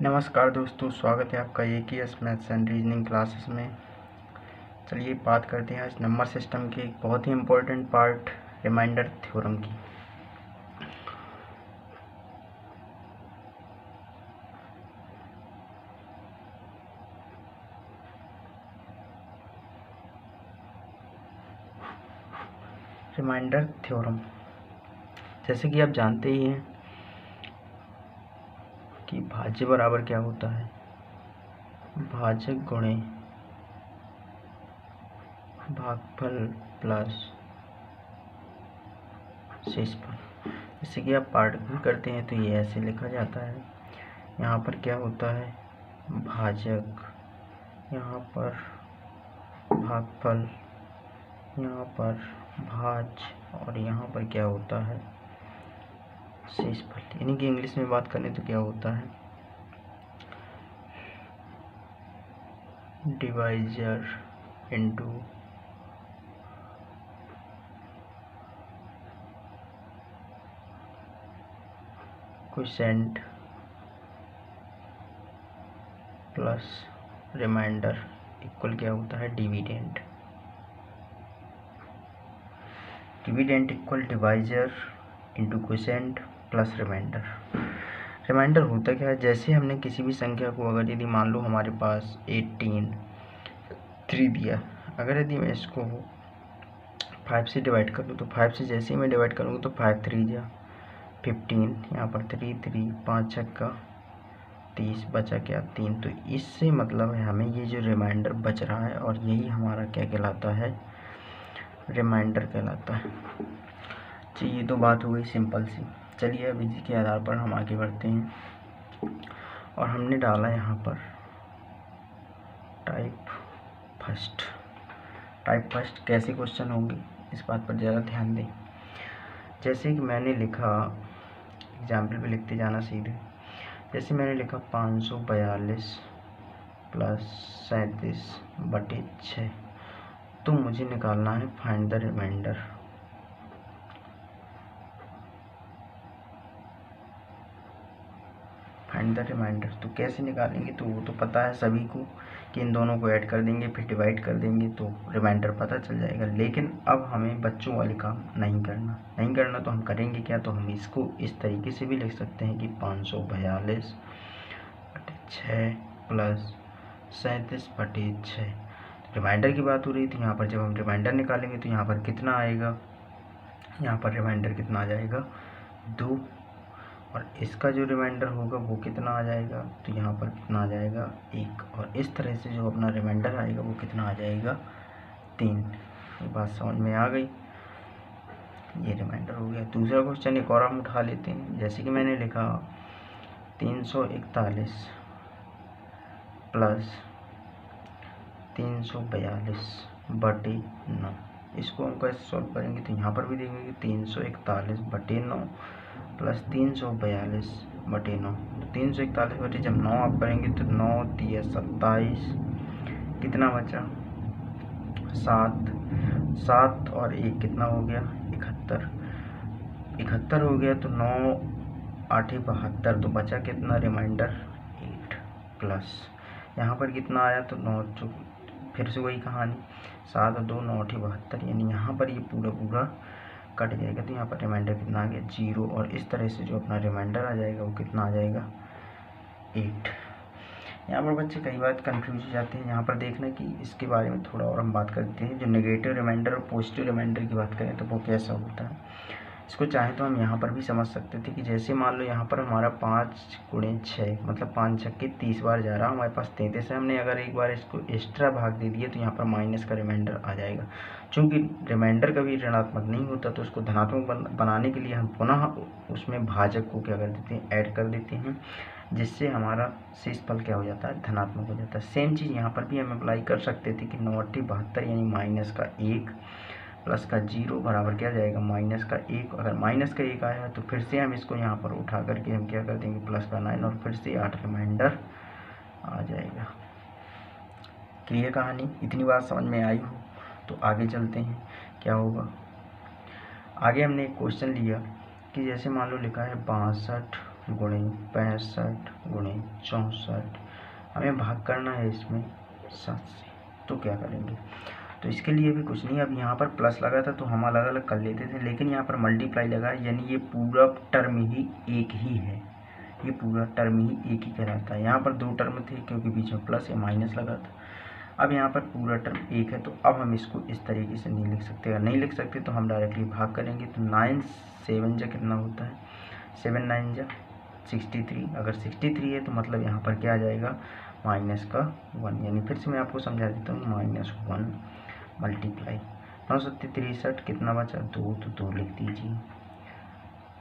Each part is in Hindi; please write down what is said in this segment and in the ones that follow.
नमस्कार दोस्तों, स्वागत है आपका AKS maths and reasoning classes में। चलिए बात करते हैं आज नंबर सिस्टम के एक बहुत ही इम्पोर्टेंट पार्ट रिमाइंडर थ्योरम की। रिमाइंडर थ्योरम, जैसे कि आप जानते ही हैं कि भाज्य बराबर क्या होता है, भाजक गुणे भागफल प्लस शेषफल। जैसे कि आप पार्ट भी करते हैं तो ये ऐसे लिखा जाता है। यहाँ पर क्या होता है, भाजक, यहाँ पर भागफल, यहाँ पर भाज, और यहाँ पर क्या होता है, शेषफल। यानी कि इंग्लिश में बात करें तो क्या होता है, divisor into quotient plus remainder equal क्या होता है, dividend. Dividend equal divisor into quotient plus remainder. Remainder होता क्या है, जैसे हमने किसी भी संख्या को, अगर यदि मान लो हमारे पास 18 दिया, अगर यदि मैं इसको 5 से डिवाइड कर दूँ तो 5 से जैसे ही मैं डिवाइड करूँगा तो 5 3 जा 15, यहाँ पर 3 3 5 छक्का 30, बचा क्या 3। तो इससे मतलब है हमें ये जो रिमाइंडर बच रहा है और यही हमारा क्या कहलाता है, रिमाइंडर कहलाता है। जी, ये तो बात हो गई सिंपल सी। चलिए अब इसी के आधार पर हम आगे बढ़ते हैं और हमने डाला यहाँ पर टाइप फर्स्ट। टाइप फर्स्ट कैसे क्वेश्चन होंगे इस बात पर ज़्यादा ध्यान दें। जैसे कि मैंने लिखा, एग्जाम्पल पे लिखते जाना सीधे। जैसे मैंने लिखा 542 प्लस 37/6, तो मुझे निकालना है find the remainder. Find the remainder तो कैसे निकालेंगे, तो वो तो पता है सभी को कि इन दोनों को ऐड कर देंगे, फिर डिवाइड कर देंगे तो रिमाइंडर पता चल जाएगा। लेकिन अब हमें बच्चों वाले काम नहीं करना तो हम करेंगे क्या, तो हम इसको इस तरीके से भी लिख सकते हैं कि 542/6 प्लस 37/6। रिमाइंडर की बात हो रही थी, यहाँ पर जब हम रिमाइंडर निकालेंगे तो यहाँ पर कितना आएगा, यहाँ पर रिमाइंडर कितना आ जाएगा 2, और इसका जो रिमाइंडर होगा वो कितना आ जाएगा, तो यहाँ पर कितना आ जाएगा 1, और इस तरह से जो अपना रिमाइंडर आएगा वो कितना आ जाएगा 3। ये बात समझ में आ गई, ये रिमाइंडर हो गया। दूसरा क्वेश्चन एक और हम उठा लेते हैं। जैसे कि मैंने लिखा 341 प्लस 342/9, इसको हम कैसे सॉल्व करेंगे, तो यहाँ पर भी देखेंगे कि 341/9 प्लस 342/9। 341 जब 9 आप करेंगे तो 9 3 27, कितना बचा 7 और 1 कितना हो गया 71 हो गया। तो 9 8 72, तो बचा कितना रिमाइंडर 8, प्लस यहाँ पर कितना आया तो 9, फिर से वही कहानी 7 और 2 9 8 72, यानी यहाँ पर ये पूरा कट जाएगा। तो यहाँ पर रिमाइंडर कितना आ गया 0, और इस तरह से जो अपना रिमाइंडर आ जाएगा वो कितना आ जाएगा 8। यहाँ पर बच्चे कई बार कंफ्यूज हो जाते हैं। यहाँ पर देखना कि इसके बारे में थोड़ा और हम बात करते हैं। जो नेगेटिव रिमाइंडर और पॉजिटिव रिमाइंडर की बात करें तो वो कैसा होता है, इसको चाहे तो हम यहाँ पर भी समझ सकते थे कि जैसे मान लो यहाँ पर हमारा 5 × 6 मतलब 5 छक्के 30 बार जा रहा, हमारे पास 33 है। हमने अगर एक बार इसको एक्स्ट्रा भाग दे दिया तो यहाँ पर माइनस का रिमाइंडर आ जाएगा। चूँकि रिमाइंडर कभी ऋणात्मक नहीं होता तो उसको धनात्मक बनाने के लिए हम पुनः उसमें भाजक को क्या कर देते हैं, ऐड कर देते हैं, जिससे हमारा शेषफल क्या हो जाता है, धनात्मक हो जाता है। सेम चीज़ यहाँ पर भी हम अप्लाई कर सकते थे कि 9 8 72 यानी माइनस का 1 प्लस का 0 बराबर क्या जाएगा माइनस का 1। अगर माइनस का 1 आया तो फिर से हम इसको यहाँ पर उठा करके हम क्या कर देंगे प्लस का 9, और फिर से 8 रिमाइंडर आ जाएगा। क्लियर कहानी, इतनी बात समझ में आई हो तो आगे चलते हैं क्या होगा। आगे हमने एक क्वेश्चन लिया कि जैसे मान लो लिखा है 62 गुणे 65 गुणे 64, हमें भाग करना है इसमें 7 से। तो क्या करेंगे, तो इसके लिए भी कुछ नहीं, अब यहाँ पर प्लस लगा था तो हम अलग अलग कर लेते थे, लेकिन यहाँ पर मल्टीप्लाई लगा यानी ये पूरा टर्म ही एक ही है, ये पूरा टर्म ही एक ही कहलाता है। यहाँ पर दो टर्म थे क्योंकि बीच में प्लस या माइनस लगा था, अब यहाँ पर पूरा टर्म एक है, तो अब हम इसको इस तरीके से नहीं लिख सकते। अगर नहीं लिख सकते तो हम डायरेक्टली भाग करेंगे। तो 9 7 जा कितना होता है, 7 9 जा 63। अगर 63 है तो मतलब यहाँ पर क्या आ जाएगा, माइनस का 1, यानी फिर से मैं आपको समझा देता हूँ, -1 मल्टीप्लाई 9 7 63 कितना बचा 2, तो 2 लिख दीजिए,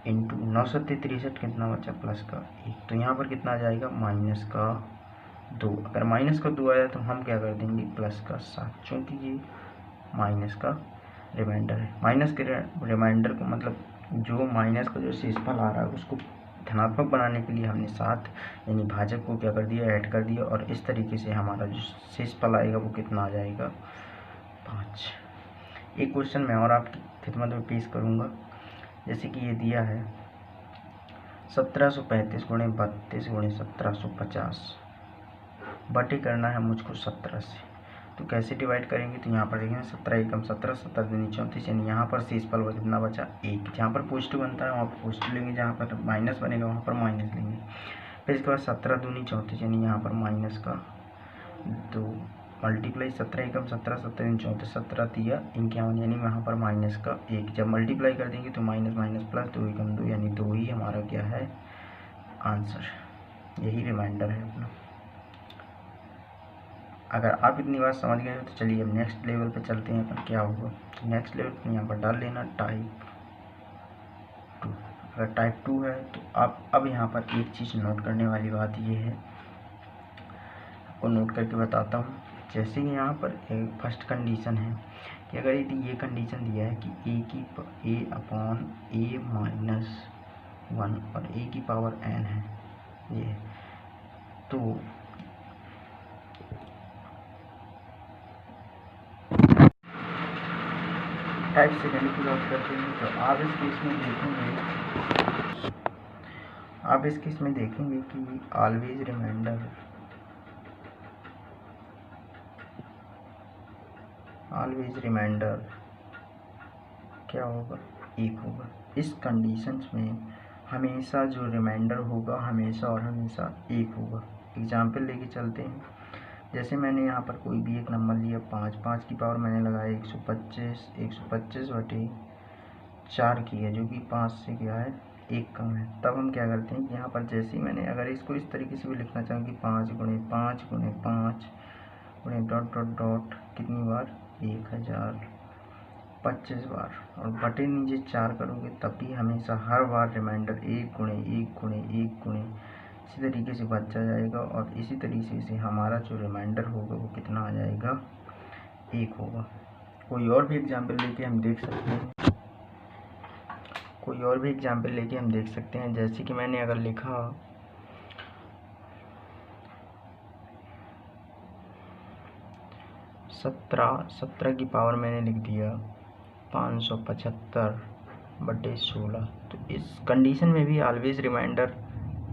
इंटू 9 7 63 कितना बचा प्लस का 1, तो यहाँ पर कितना आ जाएगा माइनस का 2। अगर माइनस का 2 आया तो हम क्या कर देंगे प्लस का 7, चूँकि ये माइनस का रिमाइंडर है। माइनस के रिमाइंडर को मतलब जो माइनस का जो शेषफल आ रहा है उसको धनात्मक बनाने के लिए हमने 7 यानी भाजक को क्या कर दिया, ऐड कर दिया, और इस तरीके से हमारा जो शेषफल आएगा वो कितना आ जाएगा 5। एक क्वेश्चन मैं और आपकी खिदमत में पेश करूँगा, जैसे कि ये दिया है 1735 गुणे 32 गुणे 1750 बटे करना है मुझको 17 से। तो कैसे डिवाइड करेंगे, तो यहाँ पर देखेंगे 17 एकम 17 17 दूनी 34, यानी यहाँ पर शेषफल कितना बचा 1। जहाँ पर पॉजिटिव बनता है वहाँ पर पॉजिटिव लेंगे, जहाँ पर माइनस बनेगा वहाँ पर माइनस लेंगे। फिर इसके बाद 17 दूनी 34, यानी यहाँ पर माइनस का 2 मल्टीप्लाई 17 एकम 17 17 दूनी 34, 17 तिया 51, यानी वहाँ पर माइनस का 1। जब मल्टीप्लाई कर देंगे तो माइनस माइनस प्लस 2 एकम 2, यानी 2 ही हमारा क्या है आंसर, यही रिमाइंडर है अपना। अगर आप इतनी बात समझ गए हो तो चलिए अब नेक्स्ट लेवल पे चलते हैं। अपन क्या होगा, नेक्स्ट लेवल पे यहाँ पर डाल लेना टाइप 2। अगर टाइप 2 है तो आप अब यहाँ पर एक चीज़ नोट करने वाली बात ये है, आपको नोट करके बताता हूँ। जैसे कि यहाँ पर एक फर्स्ट कंडीशन है कि अगर यदि ये कंडीशन दिया है कि a अपॉन a माइनस 1 और a की पावर n है ये, तो टाइप सेकेंड की बात करते हैं। तो आप इस केस में देखेंगे कि ऑलवेज रिमाइंडर क्या होगा 1 होगा। इस कंडीशंस में हमेशा जो रिमाइंडर होगा हमेशा और हमेशा 1 होगा। एग्जाम्पल लेके चलते हैं, जैसे मैंने यहाँ पर कोई भी एक नंबर लिया 5 की पावर मैंने लगाया 125 बटे 4 की है, जो कि 5 से क्या है 1 कम है। तब हम क्या करते हैं कि यहाँ पर जैसे ही मैंने अगर इसको इस तरीके से भी लिखना चाहूँ कि 5 गुणे 5 गुणे 5 गुणे डॉट डॉट डॉट कितनी बार 1025 बार, और बटे नीचे 4 करोगे तब भी हमेशा हर बार रिमाइंडर 1 गुणे 1 गुणे 1 गुणे इसी तरीके से बचा जाएगा, और इसी तरीके से हमारा जो रिमाइंडर होगा वो कितना आ जाएगा 1 होगा। कोई और भी एग्जाम्पल लेके हम देख सकते हैं, जैसे कि मैंने अगर लिखा 17 की पावर मैंने लिख दिया 575 बटे 16, तो इस कंडीशन में भी ऑलवेज रिमाइंडर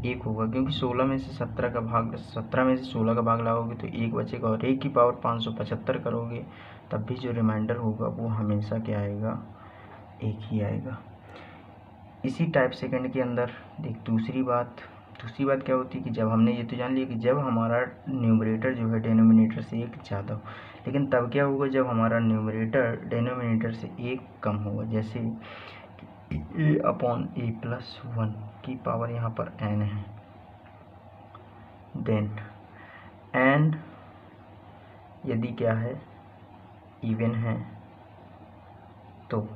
1 होगा, क्योंकि 16 में से 17 में से 16 का भाग लगाओगे तो 1 बचेगा, और 1 की पावर 575 करोगे तब भी जो रिमाइंडर होगा वो हमेशा क्या आएगा 1 ही आएगा। इसी टाइप सेकंड के अंदर दूसरी बात क्या होती है कि जब हमने ये तो जान लिया कि जब हमारा न्यूमरेटर जो है डिनोमिनेटर से 1 ज़्यादा हो, लेकिन तब क्या होगा जब हमारा न्यूमरेटर डिनोमिनेटर से 1 कम होगा। जैसे a अपॉन a प्लस 1 की पावर यहाँ पर n है, देन n यदि क्या है इवन है तो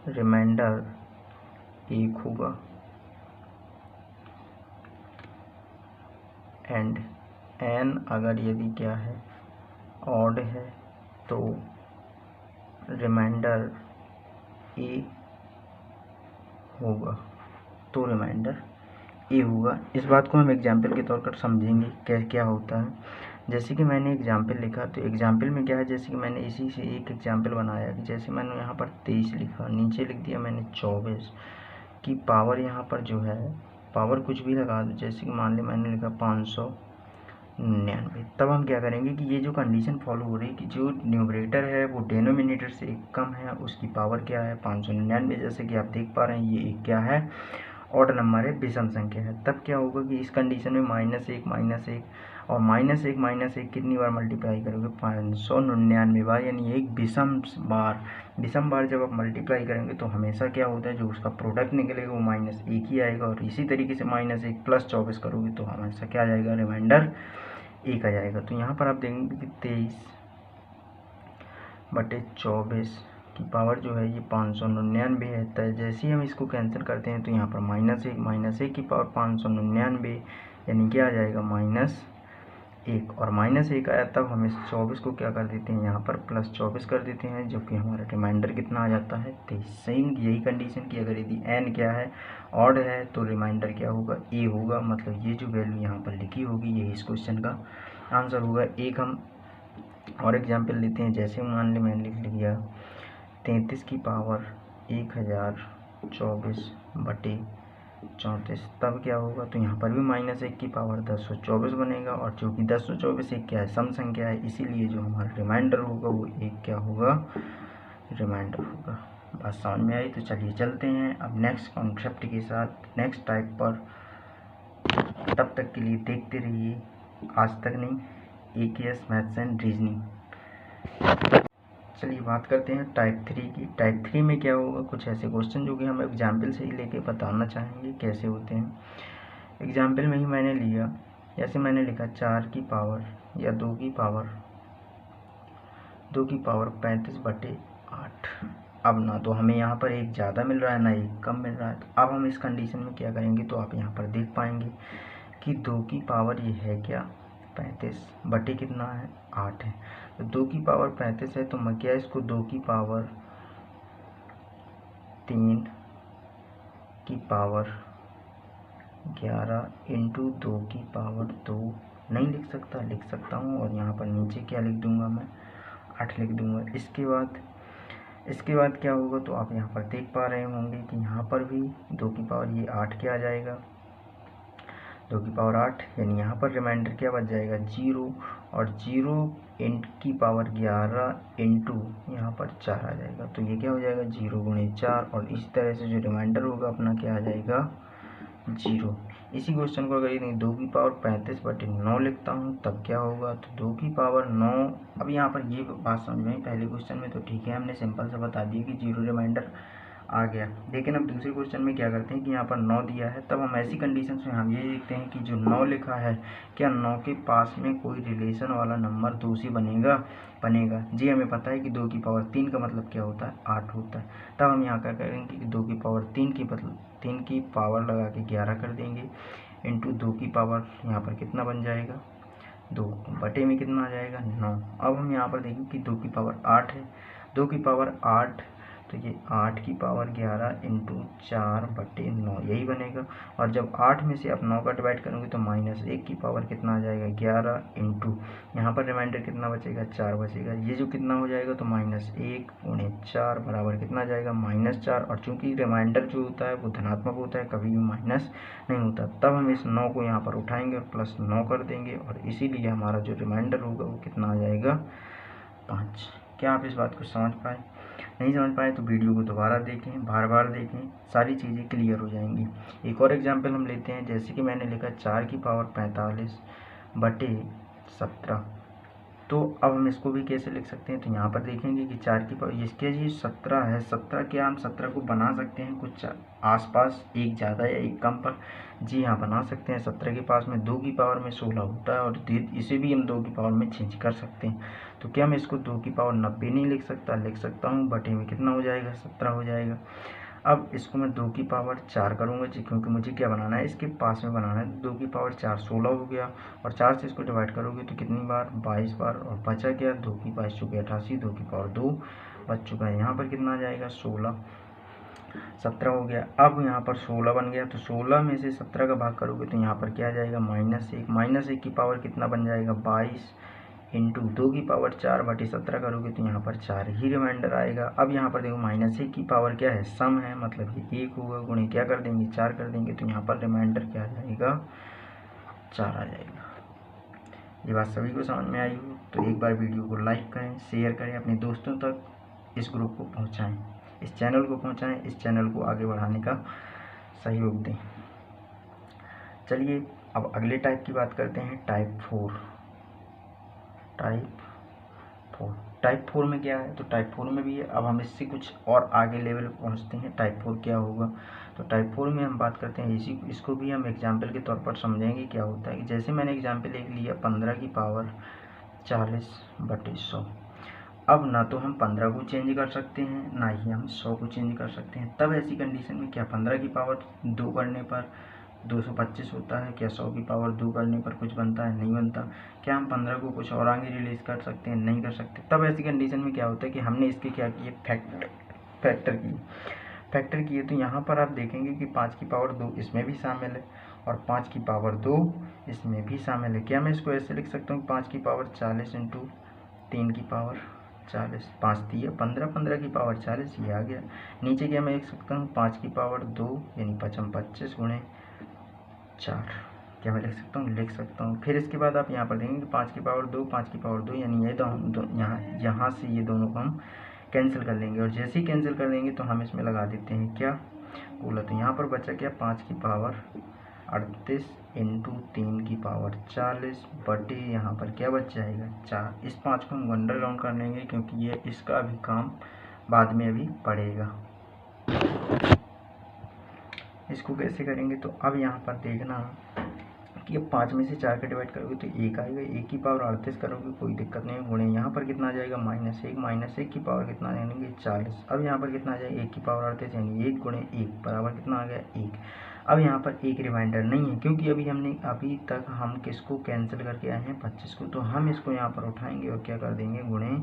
रिमाइंडर 1 होगा, एंड n अगर यदि क्या है ऑड है तो रिमाइंडर a होगा, इस बात को हम एग्जाम्पल के तौर पर समझेंगे क्या होता है। जैसे कि मैंने एग्जाम्पल लिखा, तो एग्जाम्पल में क्या है, जैसे कि मैंने इसी से एक एग्जाम्पल बनाया कि जैसे मैंने यहाँ पर 23 लिखा, नीचे लिख दिया मैंने 24, कि पावर यहाँ पर जो है पावर कुछ भी लगा दो, जैसे कि मान ली मैंने लिखा 599। तब हम क्या करेंगे कि ये जो कंडीशन फॉलो हो रही है कि जो न्यूमरेटर है वो डिनोमिनेटर से एक कम है, उसकी पावर क्या है 599। जैसे कि आप देख पा रहे हैं ये एक क्या है, ऑड नंबर है, विषम संख्या है। तब क्या होगा कि इस कंडीशन में -1 और -1 कितनी बार मल्टीप्लाई करोगे 599 बार, यानी एक विषम बार जब आप मल्टीप्लाई करेंगे तो हमेशा क्या होता है जो उसका प्रोडक्ट निकलेगा वो -1 ही आएगा। और इसी तरीके से -1 + 24 करोगे तो हमेशा क्या आ जाएगा, रिमाइंडर 1 आ जाएगा। तो यहाँ पर आप देखेंगे कि 23/24 की पावर जो है ये 599 है। तो जैसे ही हम इसको कैंसिल करते हैं तो यहाँ पर -1 की पावर 599 यानी क्या आ जाएगा -1। और -1 आया तब हम इस 24 को क्या कर देते हैं यहाँ पर +24 कर देते हैं, जो कि हमारा रिमाइंडर कितना आ जाता है 23। सेम यही कंडीशन की अगर यदि n क्या है, ऑड है, तो रिमाइंडर क्या होगा, a होगा। मतलब ये जो वैल्यू यहाँ पर लिखी होगी यही इस क्वेश्चन का आंसर होगा। एक हम और एग्जाम्पल लेते हैं। जैसे मान ली मैंने लिख लिया 33 की पावर 1024/34। तब क्या होगा, तो यहाँ पर भी -1 की पावर 1024 बनेगा। और चूँकि 1024 एक क्या है, सम संख्या है, इसीलिए जो हमारा रिमाइंडर होगा वो एक क्या होगा, रिमाइंडर होगा। बात समझ में आई? तो चलिए चलते हैं अब नेक्स्ट कॉन्सेप्ट के साथ, नेक्स्ट टाइप पर। तब तक के लिए देखते रहिए आज तक नहीं AKS मैथ्स एंड रीजनिंग। चलिए बात करते हैं टाइप 3 की। टाइप 3 में क्या होगा, कुछ ऐसे क्वेश्चन जो कि हम एग्जाम्पल से ही लेके बताना चाहेंगे कैसे होते हैं। एग्जाम्पल में ही मैंने लिया, जैसे मैंने लिखा 4 की पावर या 2 की पावर 35/8। अब ना तो हमें यहाँ पर एक ज़्यादा मिल रहा है ना एक कम मिल रहा है। तो अब हम इस कंडीशन में क्या करेंगे, तो आप यहाँ पर देख पाएंगे कि 2 की पावर ये है क्या 35 कितना है 8 है। तो 2 की पावर 35 है, तो मैं क्या इसको 2 की पावर 3 की पावर 11 इंटू 2 की पावर 2 नहीं लिख सकता, लिख सकता हूँ। और यहाँ पर नीचे क्या लिख दूंगा, मैं 8 लिख दूंगा। इसके बाद क्या होगा, तो आप यहाँ पर देख पा रहे होंगे कि यहाँ पर भी 2 की पावर ये 8 क्या आ जाएगा, 2 की पावर 8, यानी यहाँ पर रिमाइंडर क्या बच जाएगा 0। और 0 की पावर 11 इंटू यहाँ पर 4 आ जाएगा। तो ये क्या हो जाएगा 0 × 4। और इस तरह से जो रिमाइंडर होगा अपना क्या आ जाएगा 0। इसी क्वेश्चन को अगर यदि 2 की पावर 35/9 लिखता हूँ तब क्या होगा, तो 2 की पावर 9। अब यहाँ पर ये बात समझ में पहले क्वेश्चन में तो ठीक है, हमने सिंपल से बता दिया कि 0 रिमाइंडर आ गया। लेकिन अब दूसरे क्वेश्चन में क्या करते हैं कि यहाँ पर 9 दिया है, तब हम ऐसी कंडीशंस में हम ये देखते हैं कि जो 9 लिखा है क्या 9 के पास में कोई रिलेशन वाला नंबर 2 से बनेगा। जी हमें पता है कि 2 की पावर 3 का मतलब क्या होता है 8 होता है। तब हम यहाँ क्या करेंगे कि 2 की पावर 3 की पावर लगा के 11 कर देंगे इंटू 2 की पावर यहाँ पर कितना बन जाएगा 2 बटे में कितना आ जाएगा 9। अब हम यहाँ पर देखें कि 2 की पावर 8 है, 2 की पावर 8 तो ये 8 की पावर 11 इंटू 4/9 यही बनेगा। और जब 8 में से आप 9 का डिवाइड करोगे तो -1 की पावर कितना आ जाएगा 11 इंटू यहाँ पर रिमाइंडर कितना बचेगा 4 बचेगा। ये जो कितना हो जाएगा तो -1 × 4 बराबर कितना आ जाएगा -4। और चूंकि रिमाइंडर जो होता है वो धनात्मक होता है, कभी भी माइनस नहीं होता। तब हम इस 9 को यहाँ पर उठाएंगे और +9 कर देंगे और इसीलिए हमारा जो रिमाइंडर होगा वो कितना आ जाएगा 5। क्या आप इस बात को समझ पाए? नहीं समझ पाए तो वीडियो को दोबारा देखें, बार बार देखें, सारी चीज़ें क्लियर हो जाएंगी। एक और एग्जांपल हम लेते हैं। जैसे कि मैंने लिखा 4 की पावर 45/17। तो अब हम इसको भी कैसे लिख सकते हैं, तो यहाँ पर देखेंगे कि 4 की पावर इसके जी 17 है। 17 क्या हम 17 को बना सकते हैं कुछ आसपास, एक ज़्यादा या एक कम पर? जी हाँ बना सकते हैं। 17 के पास में 2 की पावर में 16 होता है और इसे भी हम 2 की पावर में चेंज कर सकते हैं। तो क्या मैं इसको 2 की पावर 90 नहीं लिख सकता? लिख सकता हूँ, बटे में कितना हो जाएगा 17 हो जाएगा। अब इसको मैं 2 की पावर 4 करूँगा जी, क्योंकि मुझे क्या बनाना है इसके पास में बनाना है। 2 की पावर 4 16 हो गया और 4 से इसको डिवाइड करोगे तो कितनी बार 22 बार। और बचा क्या 2 की 22 चुके 88, 2 की पावर 2 बच चुका है। यहाँ पर कितना आ जाएगा 16, 17 हो गया। अब यहाँ पर 16 बन गया, तो 16 में से 17 का भाग करोगे तो यहाँ पर क्या आ जाएगा -1। -1 की पावर कितना बन जाएगा 22 इंटू 2 की पावर 4 बटे 17 करोगे तो यहाँ पर 4 ही रिमाइंडर आएगा। अब यहाँ पर देखो -1 की पावर क्या है, सम है, मतलब ये 1 होगा, गुणे क्या कर देंगे 4 कर देंगे, तो यहाँ पर रिमाइंडर क्या आ जाएगा 4 आ जाएगा। ये बात सभी को समझ में आई हो तो एक बार वीडियो को लाइक करें, शेयर करें, अपने दोस्तों तक इस ग्रुप को पहुँचाएँ, इस चैनल को पहुँचाएँ, इस चैनल को आगे बढ़ाने का सहयोग दें। चलिए अब अगले टाइप की बात करते हैं, टाइप 4। टाइप 4 में क्या है, तो टाइप 4 में भी है। अब हम इससे कुछ और आगे लेवल पर पहुँचते हैं, टाइप 4 क्या होगा। तो टाइप 4 में हम बात करते हैं इसको भी हम एग्जाम्पल के तौर पर समझेंगे क्या होता है। जैसे मैंने एग्जाम्पल एक लिया 15 की पावर 40 बटे 100। अब ना तो हम 15 को चेंज कर सकते हैं, ना ही हम 100 को चेंज कर सकते हैं। तब ऐसी कंडीशन में क्या 15 की पावर 2 करने पर 225 होता है, क्या 100 की पावर 2 करने पर कुछ बनता है, नहीं बनता। क्या हम 15 को कुछ और आगे रिलीज कर सकते हैं, नहीं कर सकते। तब ऐसी कंडीशन में क्या होता है कि हमने इसके क्या किए, फैक्टर किए। तो यहाँ पर आप देखेंगे कि 5 की पावर 2 इसमें भी शामिल है और 5 की पावर 2 इसमें भी शामिल है। क्या मैं इसको ऐसे लिख सकता हूँ 5 की पावर 40 इंटू 3 की पावर 40, 5 दिया 15, 15 की पावर 40, ये आ गया। नीचे क्या मैं लिख सकता हूँ 5 की पावर 2 यानी 25 गुणे 4, क्या मैं लिख सकता हूँ। फिर इसके बाद आप यहाँ पर देखेंगे 5 की पावर 2, 5 की पावर 2 यानी ये यहाँ से ये दोनों को हम कैंसिल कर लेंगे, और जैसे ही कैंसिल कर लेंगे तो हम इसमें लगा देते हैं क्या, कूलर। तो यहाँ पर बचा क्या 5 की पावर 38 इंटू 3 की पावर 40 बटे यहाँ पर क्या बच जाएगा 4। इस 5 को हम अंडरग्राउंड कर लेंगे क्योंकि ये इसका भी काम बाद में अभी पड़ेगा। इसको कैसे करेंगे, तो अब यहाँ पर देखना कि अब 5 में से 4 का डिवाइड करोगे तो 1 आएगा, 1 की पावर 38 करोगे कोई दिक्कत नहीं है, गुणे यहाँ पर कितना आ जाएगा -1 की पावर कितना यानी 40। अब यहाँ पर कितना आ जाएगा 1 की पावर 38 यानी 1 गुणे 1 बराबर कितना आ गया 1। अब यहाँ पर एक रिमाइंडर नहीं है क्योंकि अभी तक हम किसको कैंसिल करके आए हैं 25 को, तो हम इसको यहाँ पर उठाएंगे और क्या कर देंगे गुणे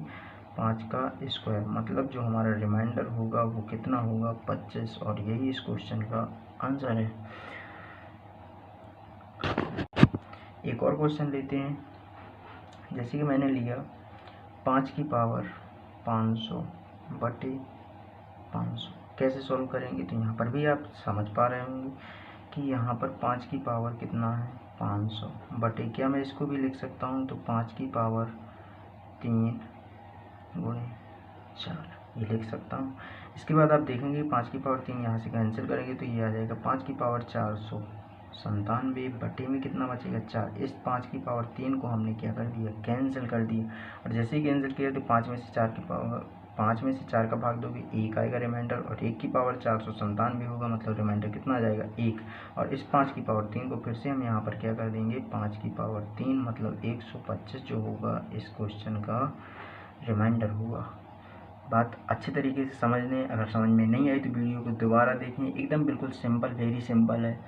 5 का स्क्वायर, मतलब जो हमारा रिमाइंडर होगा वो कितना होगा 25, और यही इस क्वेश्चन का आंसर है। एक और क्वेश्चन लेते हैं, जैसे कि मैंने लिया 5 की पावर 500 बटे 500। कैसे सॉल्व करेंगे, तो यहाँ पर भी आप समझ पा रहे होंगे कि यहाँ पर 5 की पावर कितना है 500 बटे, क्या मैं इसको भी लिख सकता हूँ, तो 5 की पावर 3 गुणे 4 ये लिख सकता हूँ। इसके बाद आप देखेंगे 5 की पावर 3 यहाँ से कैंसिल करेंगे तो ये आ जाएगा 5 की पावर 497 बटे में कितना बचेगा 4। इस 5 की पावर 3 को हमने क्या कर दिया कैंसिल कर दिया, और जैसे ही कैंसिल किया तो 5 में से 4 का भाग दोगे 1 आएगा रिमाइंडर, और 1 की पावर 497 होगा, मतलब रिमाइंडर कितना आ जाएगा 1। और इस 5 की पावर 3 को फिर से हम यहाँ पर क्या कर देंगे 5 की पावर 3 मतलब 125 जो होगा इस क्वेश्चन का रिमाइंडर होगा। बात अच्छे तरीके से समझ लें, अगर समझ में नहीं आई तो वीडियो को दोबारा देखें, एकदम बिल्कुल सिंपल, वेरी सिंपल है।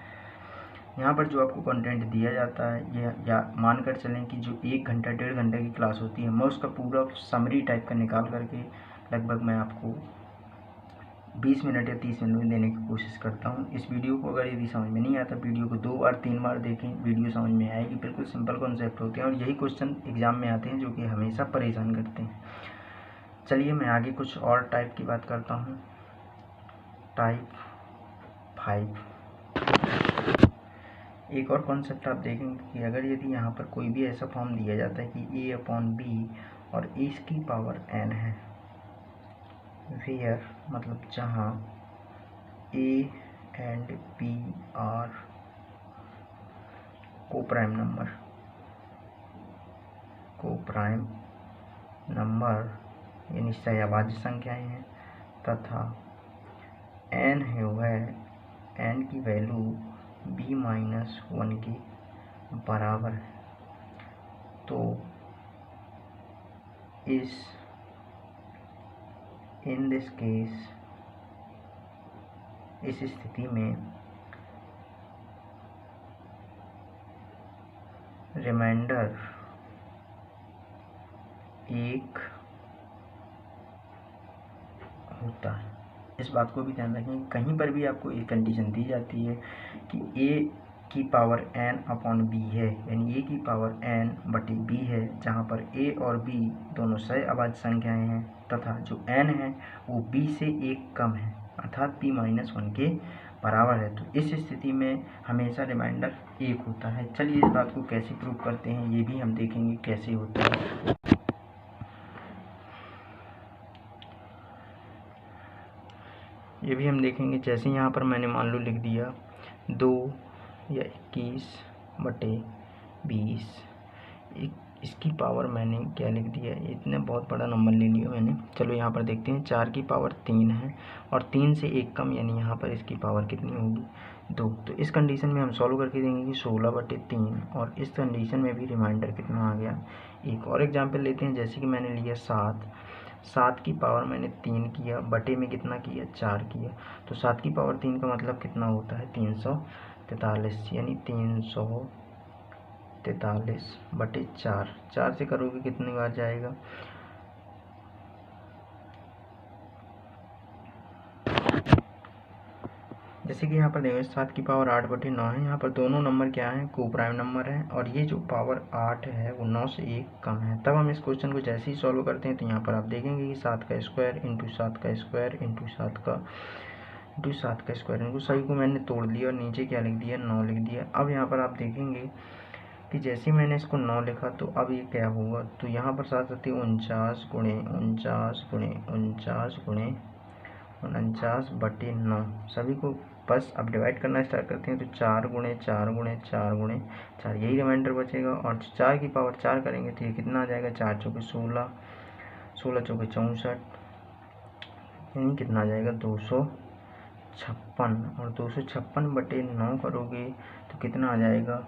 यहाँ पर जो आपको कंटेंट दिया जाता है ये या मानकर चलें कि जो 1 घंटा 1.5 घंटे की क्लास होती है, मैं उसका पूरा समरी टाइप का निकाल करके लगभग मैं आपको 20 मिनट या 30 मिनट में देने की कोशिश करता हूँ। इस वीडियो को अगर यदि समझ में नहीं आता, वीडियो को 2 बार 3 बार देखें, वीडियो समझ में आएगी। बिल्कुल सिंपल कॉन्सेप्ट होते हैं और यही क्वेश्चन एग्जाम में आते हैं जो कि हमेशा परेशान करते हैं। चलिए मैं आगे कुछ और टाइप की बात करता हूँ, टाइप 5। एक और कॉन्सेप्ट आप देखेंगे कि अगर यदि यहाँ पर कोई भी ऐसा फॉर्म दिया जाता है कि a/b और a की पावर n है, वेयर मतलब जहाँ a एंड b आर को प्राइम नंबर यानी सहअभाज्य संख्याएं हैं, तथा n है वह n की वैल्यू b-1 के बराबर है, तो इन दिस केस इस स्थिति में रिमाइंडर 1 होता है। इस बात को भी ध्यान रखें, कहीं पर भी आपको एक कंडीशन दी जाती है कि की पावर n अपॉन b है, यानी a की पावर n बटे b है, जहाँ पर a और b दोनों सह अभाज्य संख्याएं हैं तथा जो n है वो b से एक कम है, अर्थात p माइनस 1 के बराबर है। तो इस स्थिति में हमेशा रिमाइंडर 1 होता है। चलिए इस बात को कैसे प्रूव करते हैं ये भी हम देखेंगे कैसे होता है। ये भी हम देखेंगे। जैसे यहाँ पर मैंने मान लो लिख दिया 2 या 21 बटे 20, इसकी पावर मैंने क्या लिख दिया, इतने बहुत बड़ा नंबर ले लिया मैंने। चलो यहाँ पर देखते हैं, 4 की पावर 3 है और 3 से एक कम, यानी यहाँ पर इसकी पावर कितनी होगी 2। तो इस कंडीशन में हम सॉल्व करके देंगे कि 16 बटे 3, और इस कंडीशन में भी रिमाइंडर कितना आ गया 1। और एग्जाम्पल लेते हैं, जैसे कि मैंने लिया 7 की पावर मैंने 3 किया, बटे में कितना किया 4 किया, तो 7 की पावर 3 का मतलब कितना होता है 343, यानी 343 बटे 4 से करोगे कितनी बार जाएगा, जैसे कि यहाँ पर देखो 7 की पावर 8 बटे 9 है। यहाँ पर दोनों नंबर क्या है, को प्राइम नंबर है, और ये जो पावर 8 है वो 9 से एक कम है। तब हम इस क्वेश्चन को जैसे ही सॉल्व करते हैं तो यहाँ पर आप देखेंगे कि 7 का स्क्वायर इंटू 7 का स्क्वायर इंटू 7 का स्क्वायर, इनको सभी को मैंने तोड़ लिया और नीचे क्या लिख दिया 9 लिख दिया। अब यहाँ पर आप देखेंगे कि जैसे मैंने इसको 9 लिखा तो अब ये क्या होगा, तो यहाँ पर 7 आती है 49 गुणे 49 गुणे 49 गुणे 49 बटे 9, सभी को बस अब डिवाइड करना स्टार्ट करते हैं। तो 4 गुणे 4 गुणे 4 गुणे 4, यही रिमाइंडर बचेगा। और 4 की पावर 4 करेंगे तो ये कितना आ जाएगा, 4 चौके 16, 16 चौके 64, यानी कितना आ जाएगा 256, और 256 बटे 9 करोगे तो कितना आ जाएगा।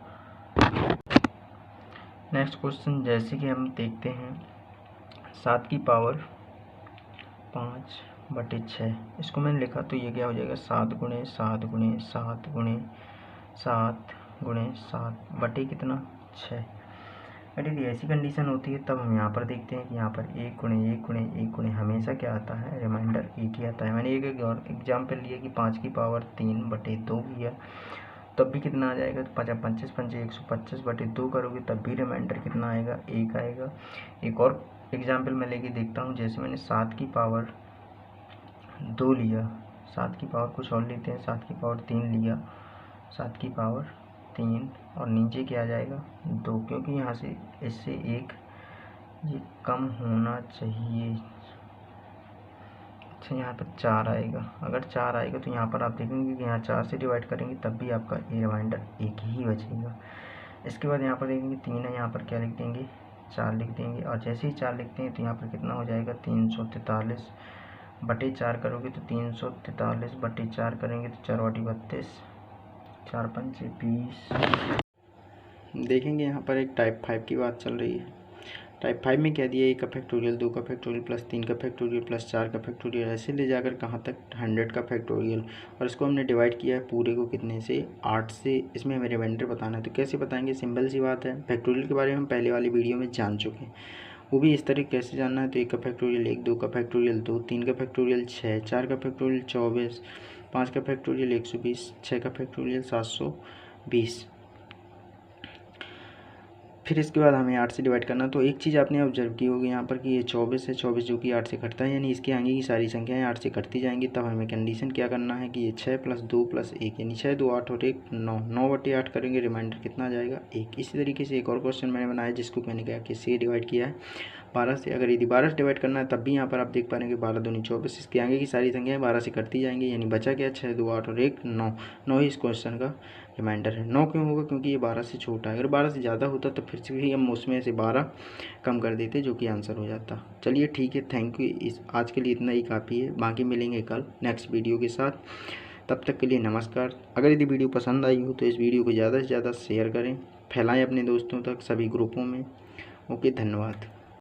नेक्स्ट क्वेश्चन जैसे कि हम देखते हैं, 7 की पावर 5 बटे 6, इसको मैंने लिखा तो ये क्या हो जाएगा 7 गुणे 7 गुणे 7 गुणे 7 गुणे 7 बटे कितना 6। अरे यदि ऐसी कंडीशन होती है तब हम यहाँ पर देखते हैं कि यहाँ पर 1 गुणे 1 गुणे 1 गुणे हमेशा क्या आता है, रिमाइंडर 1 ही आता है। मैंने एक और एग्जाम्पल लिया कि 5 की पावर 3 बटे 2 किया, तब भी कितना आ जाएगा, तो 25 पंचे 125 बटे 2 करोगे तब भी रिमाइंडर कितना आएगा 1 आएगा। एक और एग्जाम्पल मैं लेके देखता हूँ, जैसे मैंने 7 की पावर 2 लिया, 7 की पावर कुछ और लेते हैं, 7 की पावर 3 लिया, 7 की पावर 3 और नीचे क्या आ जाएगा 2, क्योंकि यहाँ से इससे एक ये कम होना चाहिए। अच्छा यहाँ पर 4 आएगा, अगर 4 आएगा तो यहाँ पर आप देखेंगे कि यहाँ 4 से डिवाइड करेंगे तब भी आपका ये रिमाइंडर 1 ही बचेगा। इसके बाद यहाँ पर देखेंगे 3 है, यहाँ पर क्या लिख देंगे 4 लिख देंगे, और जैसे ही 4 लिखते हैं तो यहाँ पर कितना हो जाएगा 343 बटे 4 करोगे तो 343 बटे 4 करेंगे तो 4 बटे 32, 4 पंचे 20। देखेंगे यहाँ पर एक टाइप 5 की बात चल रही है। टाइप 5 में क्या दिया, 1 का फैक्टोरियल 2 का फैक्टोरियल प्लस 3 का फैक्टोरियल प्लस 4 का फैक्टोरियल, ऐसे ले जाकर कहाँ तक 100 का फैक्टोरियल, और इसको हमने डिवाइड किया है पूरे को कितने से 8 से। इसमें हमें रिमाइंडर बताना है, तो कैसे बताएंगे, सिंपल सी बात है। फैक्टोरियल के बारे में हम पहले वाली वीडियो में जान चुके हैं, वो भी इस तरह कैसे जानना है। तो 1 का फैक्टोरियल 1, 2 का फैक्टोरियल 2, 3 का फैक्टोरियल 6, 4 का फैक्टोरियल 24, 5 का फैक्टोरियल 120, 6 का फैक्टोरियल 720। फिर इसके बाद हमें 8 से डिवाइड करना। तो एक चीज़ आपने ऑब्जर्व की होगी यहाँ पर कि ये 24 है, 24 जो कि 8 से कटता है, यानी इसके आगे की सारी संख्याएं 8 से कटती जाएंगी। तब हमें कंडीशन क्या करना है कि ये 6 + 2 + 1, यानी 6 2 8 और 1 9, 9 बटे 8 करेंगे, रिमाइंडर कितना आ जाएगा 1। इसी तरीके से एक और क्वेश्चन मैंने बनाया जिसको मैंने कहा किससे डिवाइड किया है 12 से। अगर यदि 12 से डिवाइड करना है तब भी यहाँ पर आप देख पा रहे हैं कि 12 दूनी 24, इसके आगे की सारी संख्याएं 12 से कटती जाएंगी, यानी बचा क्या 6 2 8 और 1 9, 9 ही इस क्वेश्चन का रिमाइंडर है। 9 क्यों होगा, क्योंकि ये 12 से छोटा है। अगर 12 से ज़्यादा होता तो फिर से भी हम उसमें से 12 कम कर देते जो कि आंसर हो जाता। चलिए ठीक है, थैंक यू। इस आज के लिए इतना ही काफ़ी है, बाकी मिलेंगे कल नेक्स्ट वीडियो के साथ। तब तक के लिए नमस्कार। अगर यदि वीडियो पसंद आई हो तो इस वीडियो को ज़्यादा से ज़्यादा शेयर करें, फैलाएं अपने दोस्तों तक सभी ग्रुपों में। ओके, धन्यवाद।